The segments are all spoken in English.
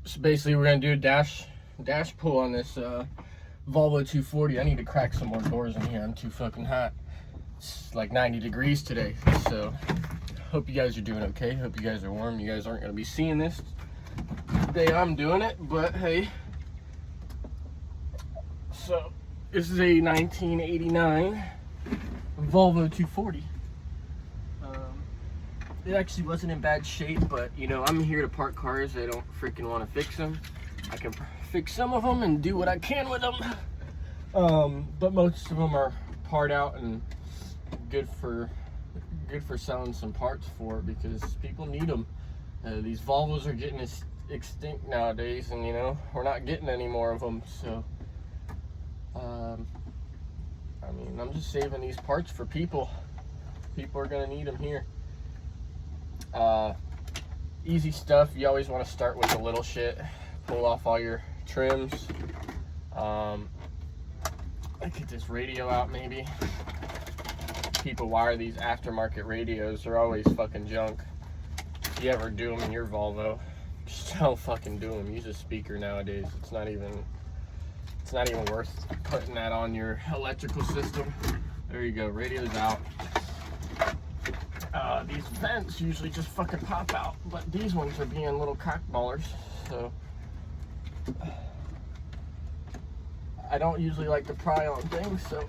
So basically we're gonna do a dash pull on this Volvo 240. I need to crack some more doors in here. I'm too fucking hot. It's like 90 degrees today. So hope you guys are doing okay. Hope you guys are warm. You guys aren't gonna be seeing this the day I'm doing it, but hey. So this is a 1989 Volvo 240. It actually wasn't in bad shape, but you know, I'm here to park cars. I don't freaking want to fix them. I can fix some of them and do what I can with them. But most of them are part out and good for selling some parts for, because people need them. These Volvos are getting extinct nowadays, and you know, we're not getting any more of them. So, I mean, I'm just saving these parts for people. People are gonna need them here. Easy stuff. You always want to start with the little shit. Pull off all your trims. I get this radio out maybe. People wire these aftermarket radios. They're always fucking junk. If you ever do them in your Volvo, just don't fucking do them. Use a speaker nowadays. It's not even worth putting that on your electrical system. There you go. Radio's out. These vents usually just fucking pop out, but these ones are being little cockballers, so I don't usually like to pry on things, so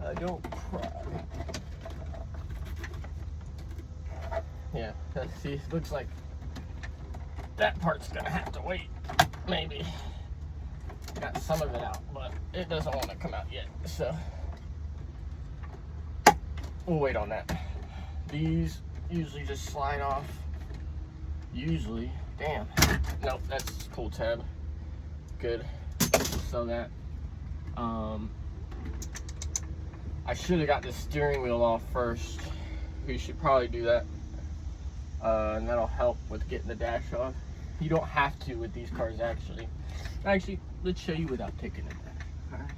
I don't pry. Yeah, see, it looks like that part's gonna have to wait, maybe. Got some of it out, but it doesn't want to come out yet, so we'll wait on that. These usually just slide off. Usually, damn. Nope, that's pull tab. Good. So that I should have got the steering wheel off first. We should probably do that, and that'll help with getting the dash off. You don't have to with these cars, actually. Let's show you without taking it, alright?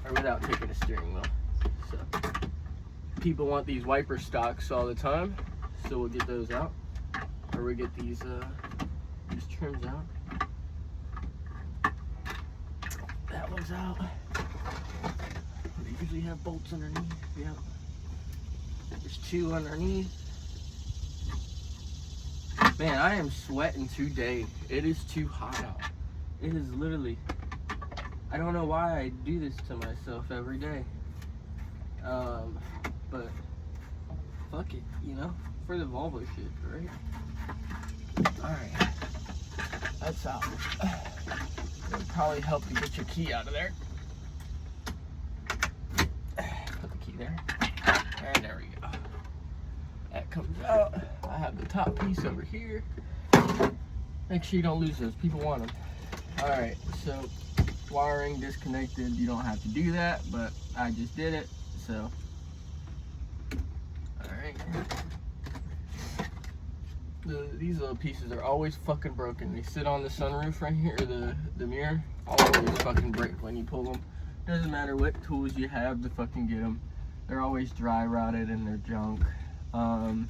Or without taking a steering wheel. So, people want these wiper stocks all the time, so we'll get those out. Or we'll get these trims out. That one's out. They usually have bolts underneath. Yeah. There's two underneath. Man, I am sweating today. It is too hot out. It is literally, I don't know why I do this to myself every day. But fuck it, you know, for the Volvo shit, right? Alright, that's out. It'll probably help to get your key out of there. Put the key there. And there we go. That comes out. I have the top piece over here. Make sure you don't lose those. People want them. Alright, so wiring disconnected. You don't have to do that, but I just did it, so alright. These little pieces are always fucking broken. They sit on the sunroof right here, or the mirror. Always fucking break when you pull them. Doesn't matter what tools you have to fucking get them. They're always dry rotted and they're junk. And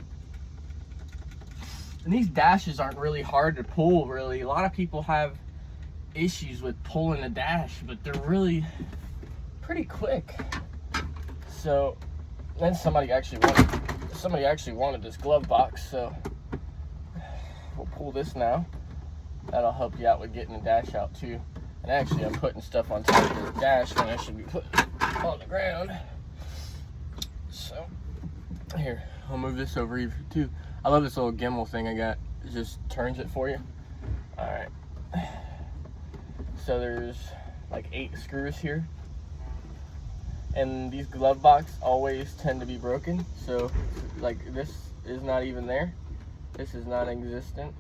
these dashes aren't really hard to pull, really. A lot of people have issues with pulling a dash, but they're really pretty quick. So then somebody actually wanted this glove box, so we'll pull this now. That'll help you out with getting the dash out too. And actually, I'm putting stuff on top of the dash when I should be putting it on the ground. So here, I'll move this over here too. I love this little gimbal thing I got. It just turns it for you. All right. So there's like 8 screws here, and these glove box always tend to be broken. So like this is not even there. This is non-existent.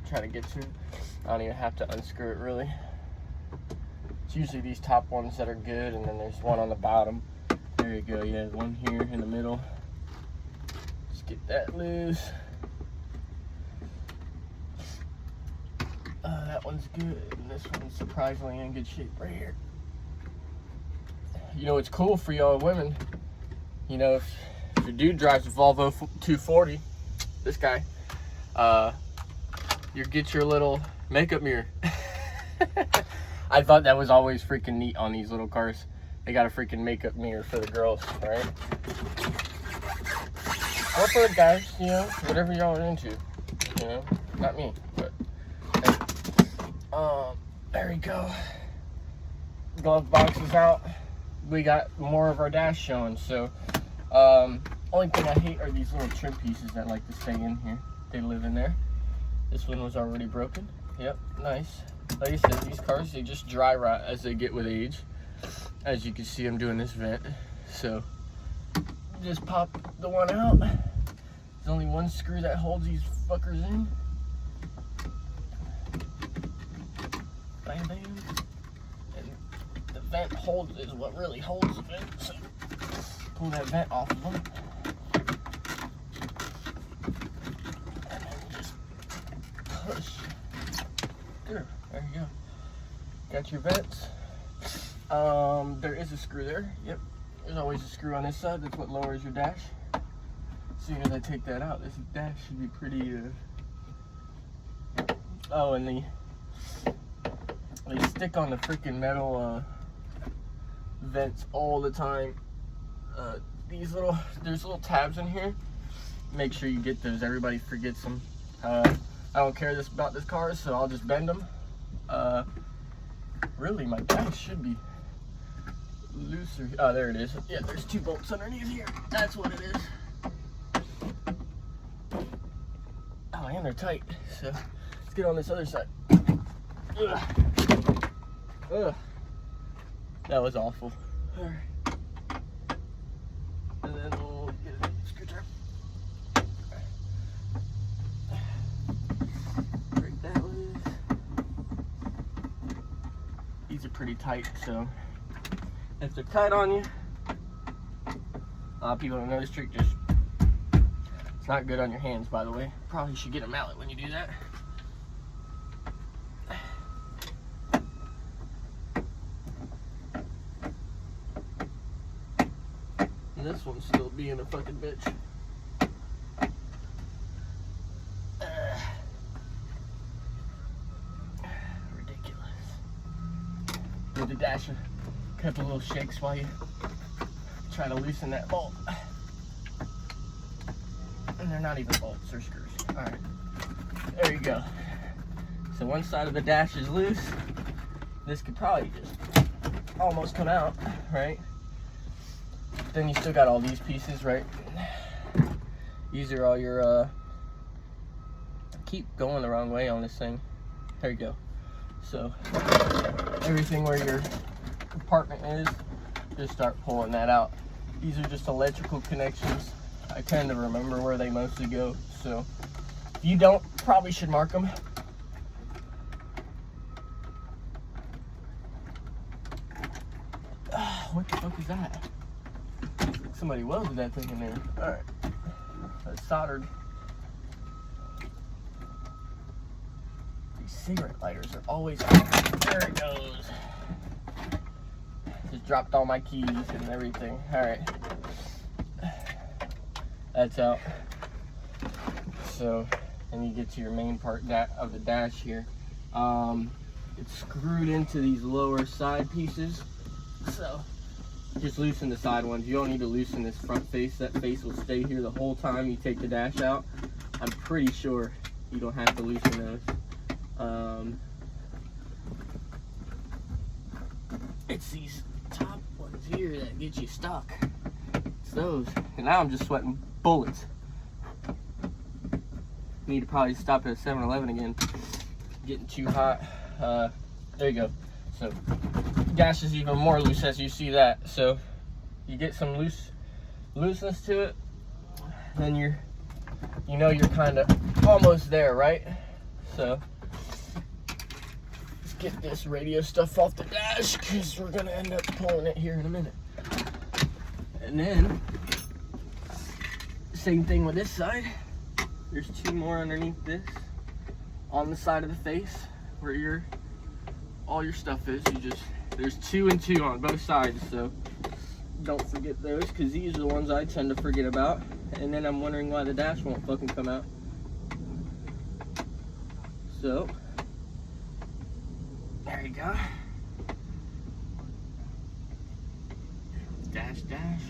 Try to get to it. I don't even have to unscrew it really. It's usually these top ones that are good, and then there's one on the bottom. There you go. Yeah, one here in the middle. Just get that loose. That one's good, and this one's surprisingly in good shape right here. You know, it's cool for y'all women. you know, if your dude drives a Volvo 240, this guy, you get your little makeup mirror. I thought that was always freaking neat on these little cars. They got a freaking makeup mirror for the girls, right? Or for the guys, you know, whatever y'all are into, you know, not me, but there we go. Glove box is out. We got more of our dash showing. So only thing I hate are these little trim pieces that like to stay in here. They live in there. This one was already broken. Yep, nice. Like I said, these cars, they just dry rot as they get with age. As you can see, I'm doing this vent. So just pop the one out. There's only one screw that holds these fuckers in. Bam, bam. And the vent hold is what really holds the vent. So pull that vent off of them. And then just push through. There you go. Got your vents. There is a screw there. Yep. There's always a screw on this side. That's what lowers your dash. As soon as I take that out, this dash should be pretty, oh, and they stick on the freaking metal, vents all the time. There's little tabs in here. Make sure you get those. Everybody forgets them. I don't care about this car, so I'll just bend them. Really, my dash should be looser. Oh, there it is. Yeah, there's 2 bolts underneath here. That's what it is. Oh, and they're tight. So let's get on this other side. Ugh. Ugh. That was awful. All right. And then we'll get a screwdriver. Break that loose. These are pretty tight, so if they're tight on you, a lot of people don't know this trick. Just, it's not good on your hands, by the way. Probably should get a mallet when you do that. And this one's still being a fucking bitch. Ridiculous. Give the dash a couple little shakes while you try to loosen that bolt. And they're not even bolts, they're screws. All right, there you go. So one side of the dash is loose. This could probably just almost come out, right? Then you still got all these pieces, right? These are all your, keep going the wrong way on this thing. There you go. So everything where your compartment is, just start pulling that out. These are just electrical connections. I tend to remember where they mostly go, so if you don't, probably should mark them. What the fuck is that? Somebody welded that thing in there. All right, that's soldered. These cigarette lighters are always out. There it goes. Just dropped all my keys and everything. All right. That's out. So, and you get to your main part of the dash here. It's screwed into these lower side pieces. So, just loosen the side ones. You don't need to loosen this front face. That face will stay here the whole time you take the dash out. I'm pretty sure you don't have to loosen those. It's these top ones here that get you stuck. It's those. And now I'm just sweating bullets. Need to probably stop at a 7-Eleven again. Getting too hot. There you go. So dash is even more loose as you see that. So you get some looseness to it, then you know you're kind of almost there, right? So let's get this radio stuff off the dash because we're gonna end up pulling it here in a minute. And then same thing with this side. There's 2 more underneath this on the side of the face where all your stuff is. There's 2 and 2 on both sides, so don't forget those, because these are the ones I tend to forget about. And then I'm wondering why the dash won't fucking come out. So, there you go. Dash, dash.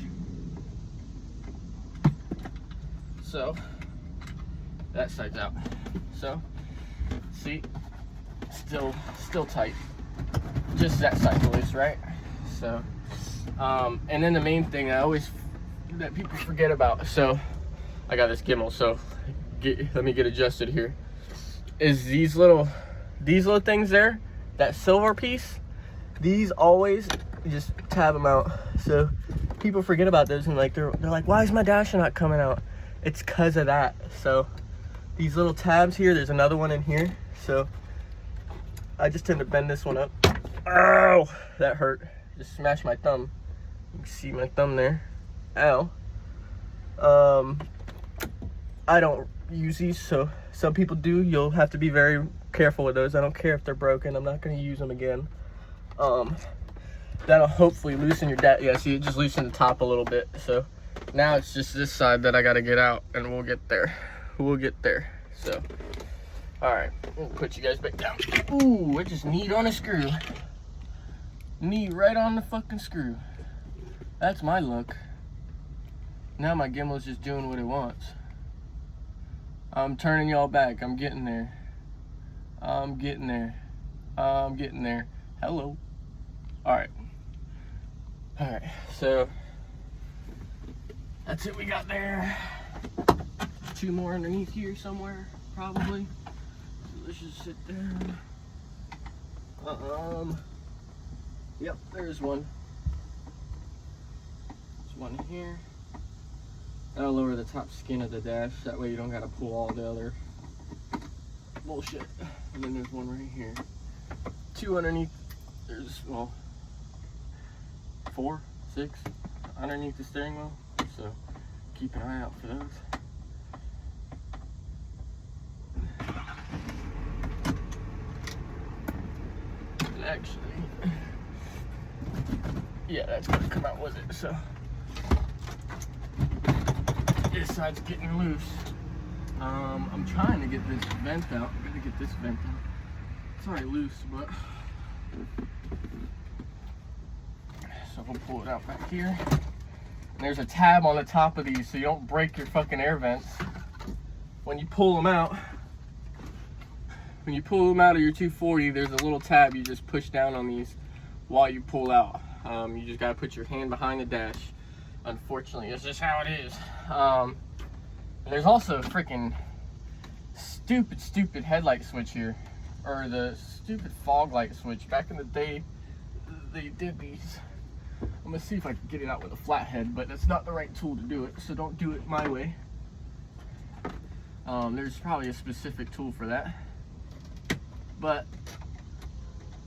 So, that side's out. So, see, still tight. Just that side's loose, right? So, and then the main thing that people forget about. So, I got this gimbal. So, let me get adjusted here. Is these little things there, that silver piece, these always just tab them out. So people forget about those and like they're like, why is my dasher not coming out? It's because of that. So these little tabs here, there's another one in here. So I just tend to bend this one up. Ow, that hurt. Just smashed my thumb. You can see my thumb there. Ow. I don't use these, so some people do. You'll have to be very careful with those. I don't care if they're broken. I'm not going to use them again. That'll hopefully loosen your yeah, see, it just loosened the top a little bit. So now it's just this side that I got to get out, and we'll get there. So all right, we'll put you guys back down. Ooh, it just kneed on a screw. Knee right on the fucking screw. That's my luck. Now my gimbal's just doing what it wants. I'm turning y'all back. I'm getting there. I'm getting there. Hello. Alright. Alright, so that's it we got there. 2 more underneath here somewhere, probably. So let's just sit there. Yep, there's one. There's one here. That'll lower the top skin of the dash. That way you don't gotta pull all the other bullshit. And then there's one right here. 2 underneath. There's, well, 4, 6 underneath the steering wheel. So keep an eye out for those. And actually, yeah, that's gonna come out with it. So this side's getting loose. I'm trying to get this vent out. I'm gonna get this vent out. It's already loose, but so we'll pull it out back here. And there's a tab on the top of these so you don't break your fucking air vents. When you pull them out, of your 240, there's a little tab you just push down on these while you pull out. You just gotta put your hand behind the dash. Unfortunately, it's just how it is. And there's also a freaking stupid headlight switch here, or the stupid fog light switch. Back in the day, they did these. I'm gonna see if I can get it out with a flathead, but that's not the right tool to do it, so don't do it my way. There's probably a specific tool for that, but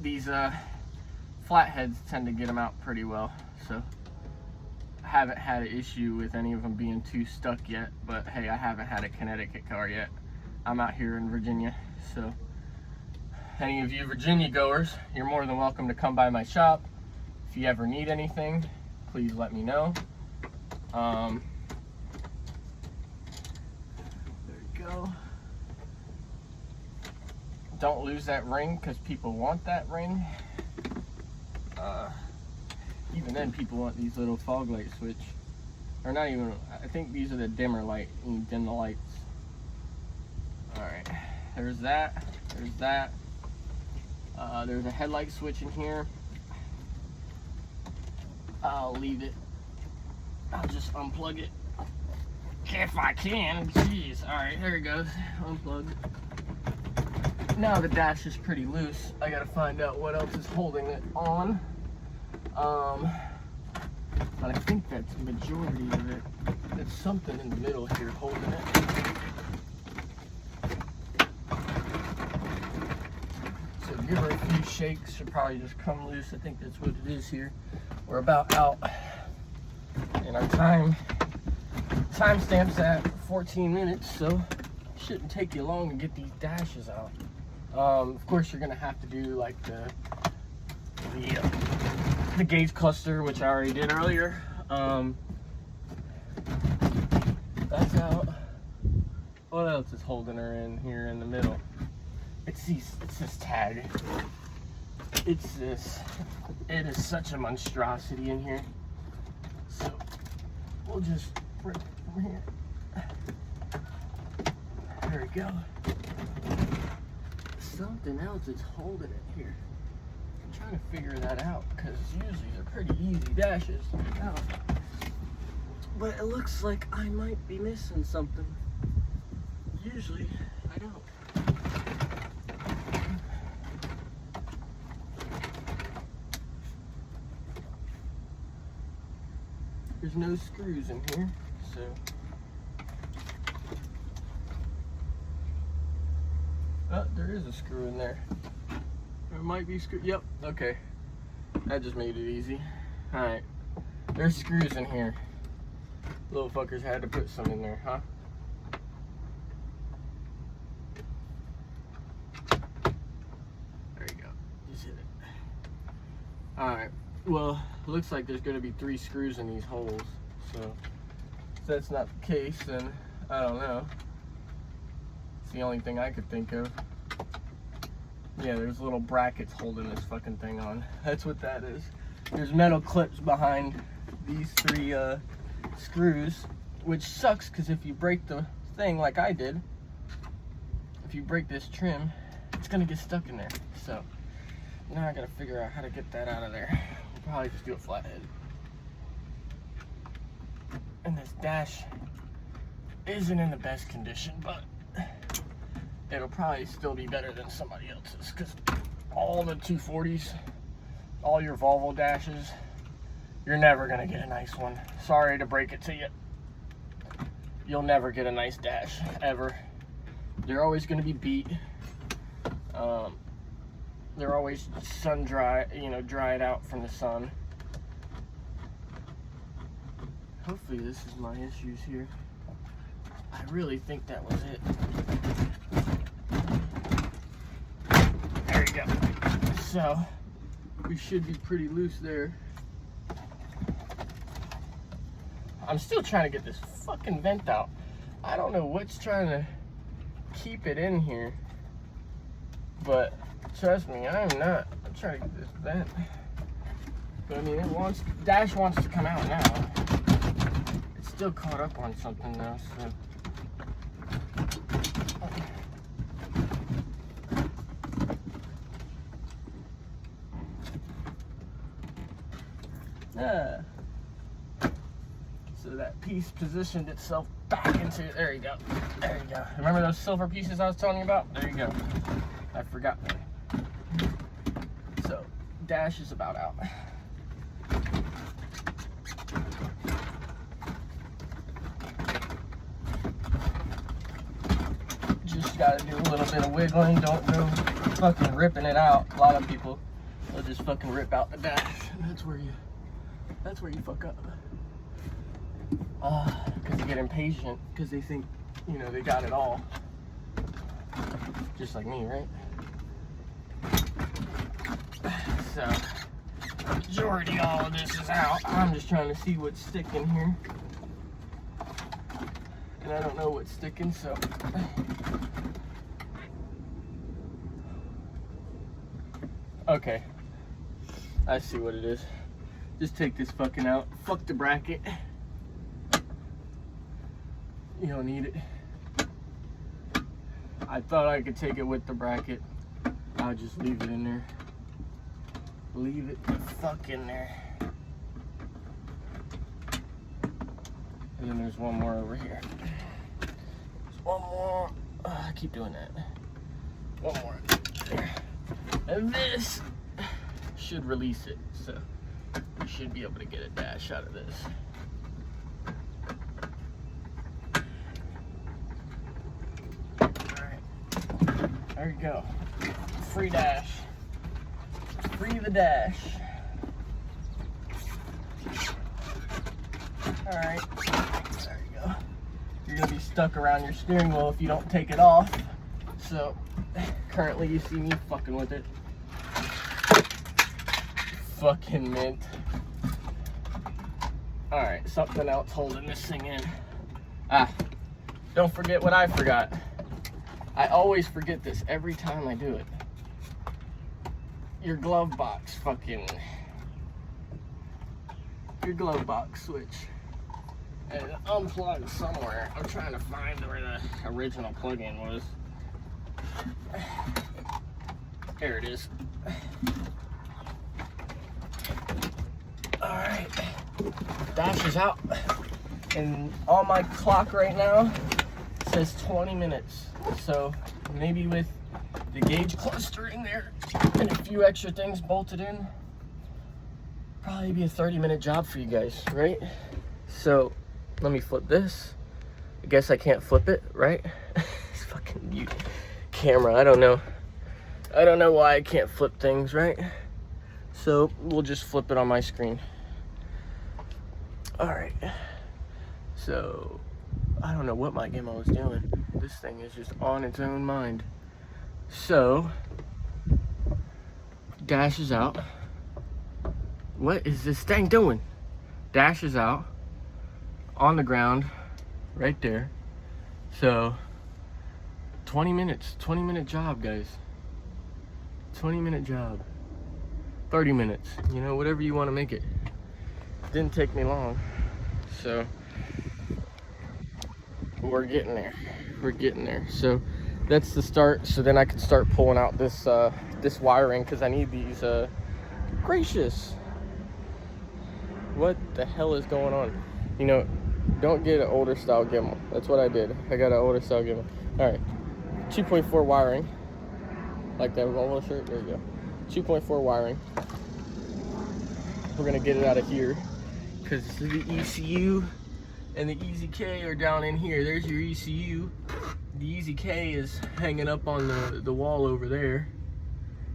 these flatheads tend to get them out pretty well. So I haven't had an issue with any of them being too stuck yet, but hey, I haven't had a Connecticut car yet. I'm out here in Virginia, so any of you Virginia goers, you're more than welcome to come by my shop. If you ever need anything, please let me know. There you go. Don't lose that ring, because people want that ring. Even then, people want these little fog light switch. Or not even, I think these are the dimmer light. You dim the lights. Alright, there's that. There's that. There's a headlight switch in here. I'll leave it. I'll just unplug it if I can. Jeez. Alright, there it goes. Unplugged. Now the dash is pretty loose. I gotta find out what else is holding it on. But I think that's the majority of it. There's something in the middle here holding it. So give her a few shakes, she'll probably just come loose. I think that's what it is here. We're about out. And our timestamp's at 14 minutes, so it shouldn't take you long to get these dashes out. Of course, you're gonna have to do like the gauge cluster, which I already did earlier. That's out. What else is holding her in here in the middle? It's this tag. It's this. It is such a monstrosity in here. So we'll just rip it from here. There we go. Something else is holding it here. I'm trying to figure that out because usually they're pretty easy dashes. Oh. But it looks like I might be missing something. Usually I don't. There's no screws in here, so. Oh, there is a screw in there. There might be screw. Yep, okay. That just made it easy. Alright. There's screws in here. Little fuckers had to put some in there, huh? There you go. Just hit it. Alright. Well, looks like there's going to be 3 screws in these holes. So, if that's not the case, then I don't know. It's the only thing I could think of. Yeah, there's little brackets holding this fucking thing on. That's what that is. There's metal clips behind these 3 screws, which sucks because if you break the thing like I did, if you break this trim, it's gonna get stuck in there. So now I gotta figure out how to get that out of there. We'll probably just do a flathead. And this dash isn't in the best condition, but it'll probably still be better than somebody else's because all the 240s, all your Volvo dashes, you're never gonna get a nice one. Sorry to break it to you. You'll never get a nice dash, ever. They're always gonna be beat. They're always sun dry, dried out from the sun. Hopefully this is my issues here. I really think that was it. There you go. So, we should be pretty loose there. I'm still trying to get this fucking vent out. I don't know what's trying to keep it in here. But, trust me, I'm trying to get this vent. But I mean, dash wants to come out now. It's still caught up on something though, so. So that piece positioned itself back into, there you go. There you go. Remember those silver pieces I was telling you about? There you go. I forgot. So, dash is about out. Just gotta do a little bit of wiggling. Don't go fucking ripping it out. A lot of people will just fucking rip out the dash. That's where you fuck up. Because you get impatient because they think, they got it all. Just like me, right? So, majority all of this is out. I'm just trying to see what's sticking here. And I don't know what's sticking, so. Okay. I see what it is. Just take this fucking out. Fuck the bracket. You don't need it. I thought I could take it with the bracket. I'll just leave it in there. Leave it the fuck in there. And then there's one more over here. There's one more. I keep doing that. One more. There. And this should release it. So we should be able to get a dash out of this. There you go. Free dash. Free the dash. Alright. There you go. You're going to be stuck around your steering wheel if you don't take it off. So, currently you see me fucking with it. Fucking mint. All right, something else holding this thing in. Ah, don't forget what I forgot. I always forget this every time I do it. Your glove box your glove box switch. And unplugged somewhere. I'm trying to find where the original plug-in was. There it is. All right, dash is out. And on my clock right now, it says 20 minutes. So maybe with the gauge clustering there and a few extra things bolted in, probably be a 30-minute job for you guys, right? So let me flip this. I guess I can't flip it, right? It's fucking camera. I don't know why I can't flip things, right? So we'll just flip it on my screen. All right. So I don't know what my Gimmo was doing. This thing is just on its own mind. So dash is out. What is this thing doing? Dash is out on the ground right there. So 20 minutes, 20-minute job, guys. 20-minute job. 30 minutes, you know, whatever you want to make it. Didn't take me long. So we're getting there. We're getting there. So that's the start. So then I can start pulling out this this wiring, because I need these. Gracious, what the hell is going on? You know, don't get an older style gimbal. That's what I did. I got an older style gimbal. All right, 2.4 wiring, like that Volvo shirt. There you go. 2.4 wiring. We're gonna get it out of here, because the ECU and the EZK are down in here. There's your ECU. The EZK is hanging up on the wall over there.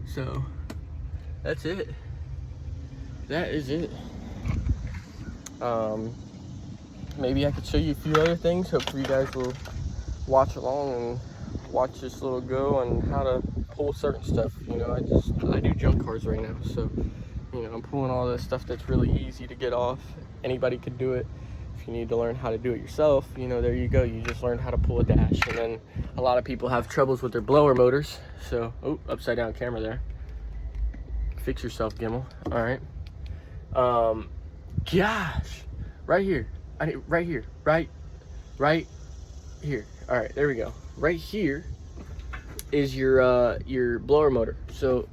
So that's it. That is it. Maybe I could show you a few other things. Hopefully you guys will watch along and watch this little go on how to pull certain stuff. You know, I do junk cars right now, so you know, I'm pulling all this stuff that's really easy to get off. Anybody could do it. If you need to learn how to do it yourself, you know, there you go. You just learn how to pull a dash. And then a lot of people have troubles with their blower motors. So, oh, upside down camera there. Fix yourself, Gimmel. All right. Gosh, right here. Right here. Right here. All right, there we go. Right here is your blower motor. So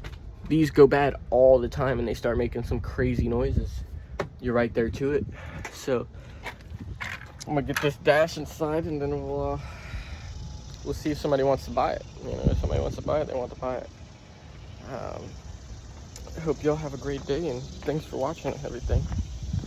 these go bad all the time, and they start making some crazy noises. You're right there to it. So I'm gonna get this dash inside, and then we'll see if somebody wants to buy it. You know, if somebody wants to buy it, they want to buy it. I hope y'all have a great day, and thanks for watching and everything.